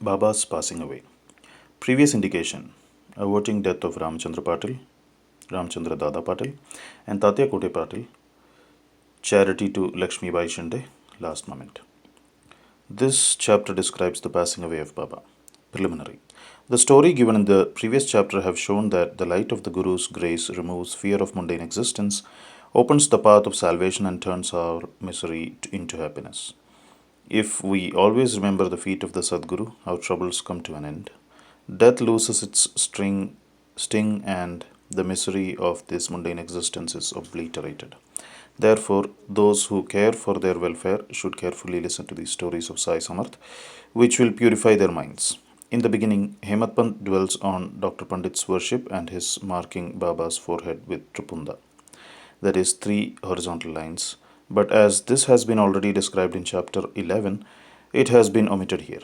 Baba's passing away. Previous indication: averting death of Ramchandra Patil, Ramchandra Dada Patil, and Tatya Kote Patil. Charity to Lakshmi Bai Shinde. Last moment. This chapter describes the passing away of Baba. Preliminary. The story given in the previous chapter have shown that the light of the Guru's grace removes fear of mundane existence, opens the path of salvation, and turns our misery into happiness. If we always remember the feet of the Sadguru, our troubles come to an end. Death loses its sting, and the misery of this mundane existence is obliterated. Therefore, those who care for their welfare should carefully listen to these stories of Sai Samarth, which will purify their minds. In the beginning, Hemat Pant dwells on Dr. Pandit's worship and his marking Baba's forehead with Trupunda, that is, three horizontal lines. But as this has been already described in chapter 11, it has been omitted here.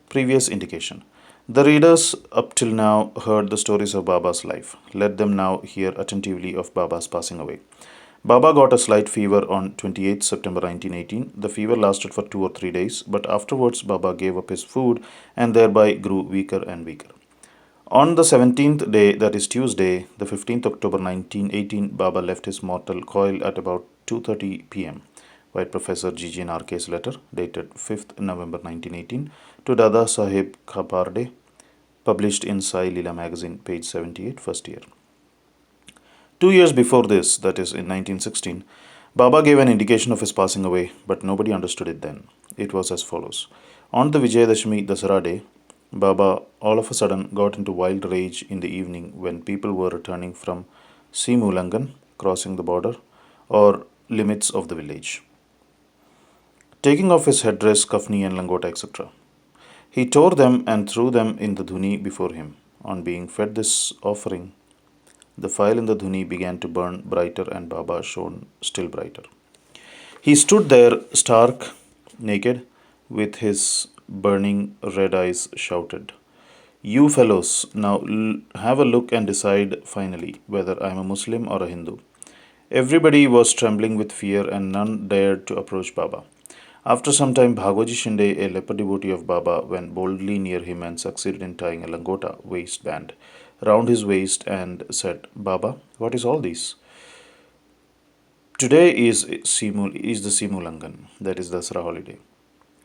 Previous indication: the readers up till now heard the stories of Baba's life. Let them now hear attentively of Baba's passing away. Baba got a slight fever on 28 September 1918. The fever lasted for 2 or 3 days, but afterwards Baba gave up his food and thereby grew weaker and weaker. On the 17th day, that is Tuesday, the 15th October 1918, Baba left his mortal coil at about 2:30 p.m. White Professor GGNRK's letter, dated 5th November 1918, to Dada Saheb Khaparde, published in Sai Leela magazine, page 78, first year. 2 years before this, that is in 1916, Baba gave an indication of his passing away, but nobody understood it then. It was as follows. On the Vijayadashmi Dasara day, Baba all of a sudden got into wild rage in the evening when people were returning from Simulangan, crossing the border, or limits of the village, taking off his headdress, kafni, and langota, etc. He tore them and threw them in the dhuni before him. On being fed this offering, the file in the dhuni began to burn brighter, and Baba shone still brighter. He stood there stark, naked, with his burning red eyes, shouted, "You fellows, now have a look and decide finally whether I am a Muslim or a Hindu." Everybody was trembling with fear, and none dared to approach Baba. After some time, Bhagoji Shinde, a leper devotee of Baba, went boldly near him and succeeded in tying a langota waistband round his waist and said, "Baba, what is all this?" Today is the Simulangan, that is Dasara holiday.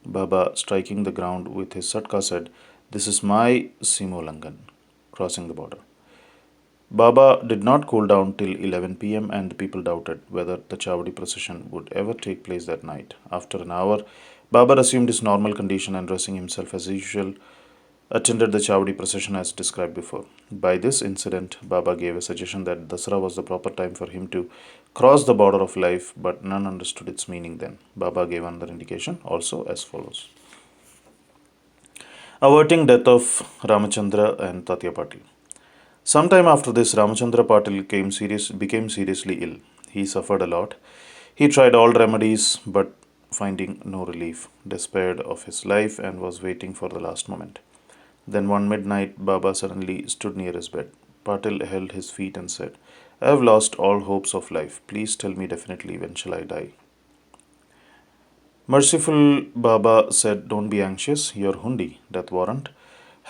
Baba, striking the ground with his satka, said, "This is my Simulangan," crossing the border. Baba did not cool down till 11 p.m., and the people doubted whether the Chavadi procession would ever take place that night. After an hour, Baba assumed his normal condition and, dressing himself as usual, attended the Chavadi procession as described before. By this incident, Baba gave a suggestion that Dasara was the proper time for him to cross the border of life, but none understood its meaning then. Baba gave another indication also as follows. Averting death of Ramachandra and Tatya Patil. Sometime after this, Ramachandra Patil became seriously ill. He suffered a lot. He tried all remedies, but finding no relief, despaired of his life and was waiting for the last moment. Then one midnight, Baba suddenly stood near his bed. Patil held his feet and said, "I have lost all hopes of life. Please tell me definitely, when shall I die?" Merciful Baba said, "Don't be anxious. Your hundi, death warrant,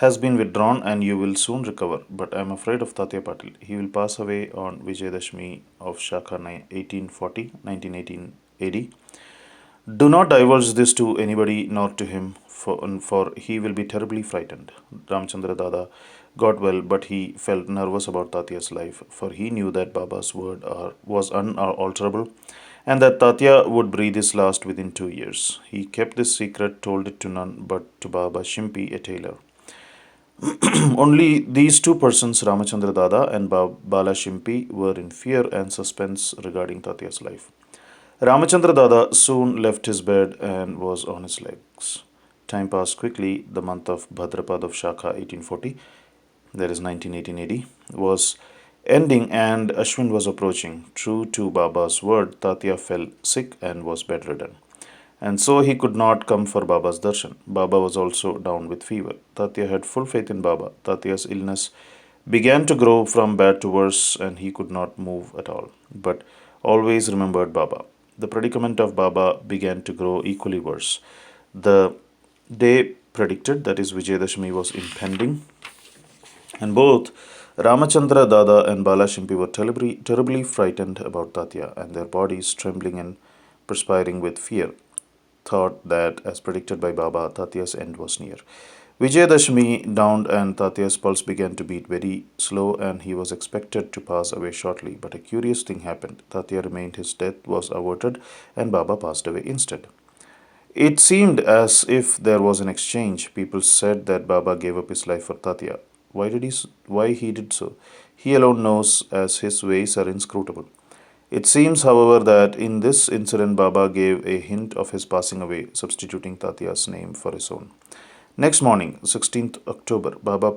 has been withdrawn and you will soon recover. But I am afraid of Tatya Patil. He will pass away on Vijayadashmi of Shaka 1818 AD. Do not divulge this to anybody nor to him, for he will be terribly frightened." Ramchandra Dada got well, but he felt nervous about Tatya's life, for he knew that Baba's word was unalterable and that Tatya would breathe his last within 2 years. He kept this secret, told it to none but to Baba Shimpi, a tailor. Only these two persons, Ramachandra Dada and Bala Shimpi, were in fear and suspense regarding Tatya's life. Ramachandra Dada soon left his bed and was on his legs. Time passed quickly. The month of Bhadrapad of Shaka 1840, that is 1918 AD, was ending and Ashwin was approaching. True to Baba's word, Tatya fell sick and was bedridden. And so he could not come for Baba's darshan. Baba was also down with fever. Tatya had full faith in Baba. Tatya's illness began to grow from bad to worse and he could not move at all, but always remembered Baba. The predicament of Baba began to grow equally worse. The day predicted, that is, Vijayadashami was impending, and both Ramachandra Dada and Bala Shimpi were terribly frightened about Tatya, and their bodies trembling and perspiring with fear, thought that, as predicted by Baba, Tatya's end was near. Vijayadashami dawned and Tatya's pulse began to beat very slow, and he was expected to pass away shortly. But a curious thing happened. Tatya remained, his death was averted, and Baba passed away instead. It seemed as if there was an exchange. People said that Baba gave up his life for Tatya. Why he did so? He alone knows, as his ways are inscrutable. It seems, however, that in this incident Baba gave a hint of his passing away, substituting Tatya's name for his own. Next morning, 16th October, Baba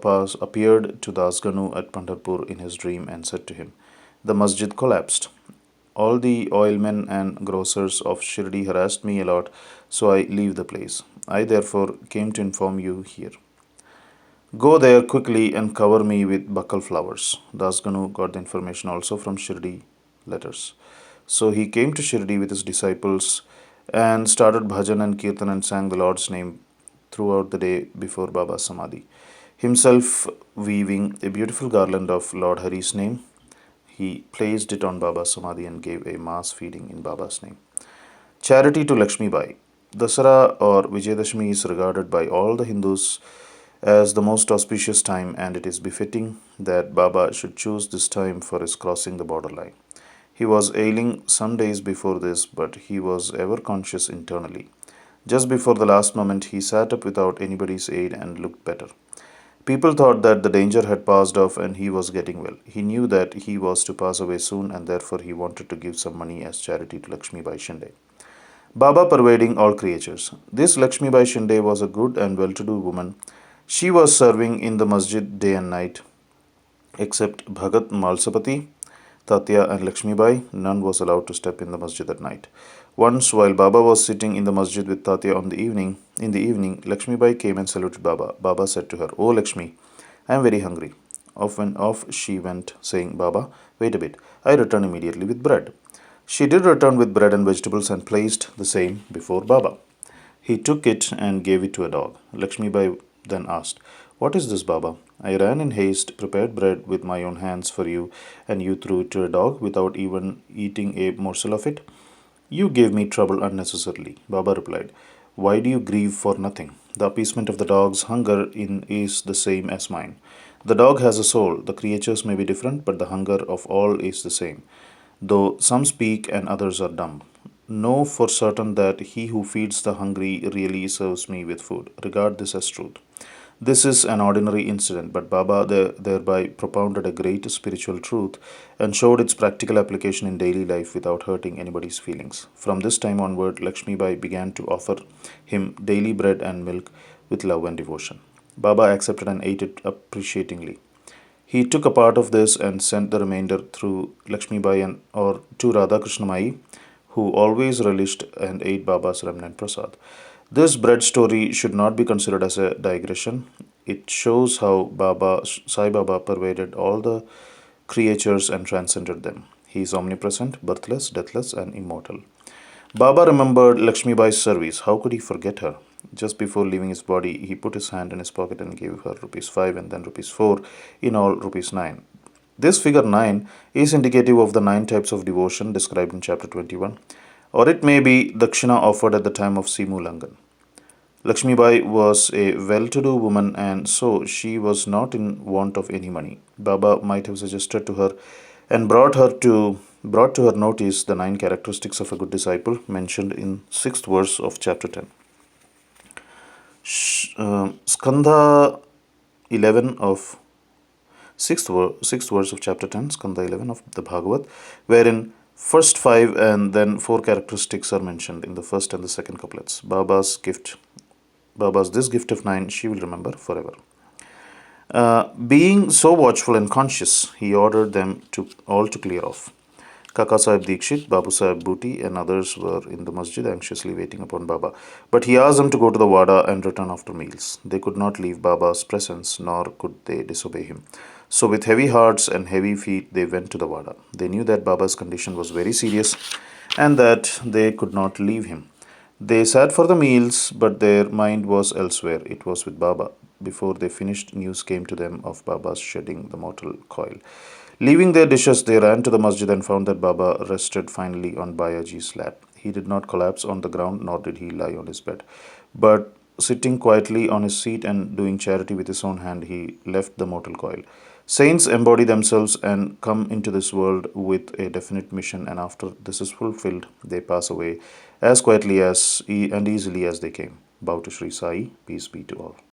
appeared to Dasganu at Pandharpur in his dream and said to him, "The masjid collapsed. All the oilmen and grocers of Shirdi harassed me a lot, so I leave the place. I therefore came to inform you here. Go there quickly and cover me with buckle flowers." Dasganu got the information also from Shirdi letters. So he came to Shirdi with his disciples and started bhajan and kirtan and sang the Lord's name throughout the day before Baba's Samadhi. Himself weaving a beautiful garland of Lord Hari's name, he placed it on Baba's Samadhi and gave a mass feeding in Baba's name. Charity to Lakshmi Bai. Dasara or Vijayadashmi is regarded by all the Hindus as the most auspicious time, and it is befitting that Baba should choose this time for his crossing the borderline. He was ailing some days before this, but he was ever conscious internally. Just before the last moment, he sat up without anybody's aid and looked better. People thought that the danger had passed off and he was getting well. He knew that he was to pass away soon, and therefore he wanted to give some money as charity to Lakshmi Bai Shinde. Baba pervading all creatures. This Lakshmi Bai Shinde was a good and well-to-do woman. She was serving in the masjid day and night. Except Bhagat Malsapati, Tatya and Lakshmi Bai, none was allowed to step in the masjid at night. Once, while Baba was sitting in the masjid with Tatya in the evening, Lakshmi Bai came and saluted Baba. Baba said to her, "Oh Lakshmi, I am very hungry." Off she went, saying, "Baba, wait a bit. I return immediately with bread." She did return with bread and vegetables and placed the same before Baba. He took it and gave it to a dog. Lakshmi Bai then asked, "What is this, Baba? I ran in haste, prepared bread with my own hands for you, and you threw it to a dog without even eating a morsel of it." "You gave me trouble unnecessarily," Baba replied. "Why do you grieve for nothing? The appeasement of the dog's hunger is the same as mine. The dog has a soul. The creatures may be different, but the hunger of all is the same, though some speak and others are dumb. Know for certain that he who feeds the hungry really serves me with food. Regard this as truth." This is an ordinary incident, but Baba thereby propounded a great spiritual truth and showed its practical application in daily life without hurting anybody's feelings. From this time onward, Lakshmi Bai began to offer him daily bread and milk with love and devotion. Baba accepted and ate it appreciatingly. He took a part of this and sent the remainder through Lakshmi Bai or to Radha Krishna Mai, who always relished and ate Baba's remnant prasad. This bread story should not be considered as a digression. It shows how Sai Baba pervaded all the creatures and transcended them. He is omnipresent, birthless, deathless, and immortal. Baba remembered Lakshmi Bai's service. How could he forget her? Just before leaving his body, he put his hand in his pocket and gave her rupees 5 and then rupees 4, in all rupees 9. This figure 9 is indicative of the 9 types of devotion described in chapter 21, or it may be dakshina offered at the time of Simulangan. Lakshmi Bai was a well-to-do woman, and so she was not in want of any money. Baba might have suggested to her and brought to her notice the 9 characteristics of a good disciple mentioned in 6th verse of chapter 10. Skandha 11 of 6th verse of chapter 10, Skandha 11 of the Bhagavat, wherein first 5 and then 4 characteristics are mentioned in the first and the second couplets. Baba's this gift of 9 she will remember forever. Being so watchful and conscious, he ordered them all to clear off. Kaka Sahib Dikshit, Babu Sahib Booty, and others were in the masjid anxiously waiting upon Baba. But he asked them to go to the wada and return after meals. They could not leave Baba's presence, nor could they disobey him. So with heavy hearts and heavy feet, they went to the wada. They knew that Baba's condition was very serious and that they could not leave him. They sat for the meals, but their mind was elsewhere. It was with Baba. Before they finished, news came to them of Baba's shedding the mortal coil. Leaving their dishes, they ran to the masjid and found that Baba rested finally on Bayaji's lap. He did not collapse on the ground, nor did he lie on his bed. But sitting quietly on his seat and doing charity with his own hand, he left the mortal coil. Saints embody themselves and come into this world with a definite mission, and after this is fulfilled, they pass away as quietly and easily as they came. Bow to Sri Sai, peace be to all.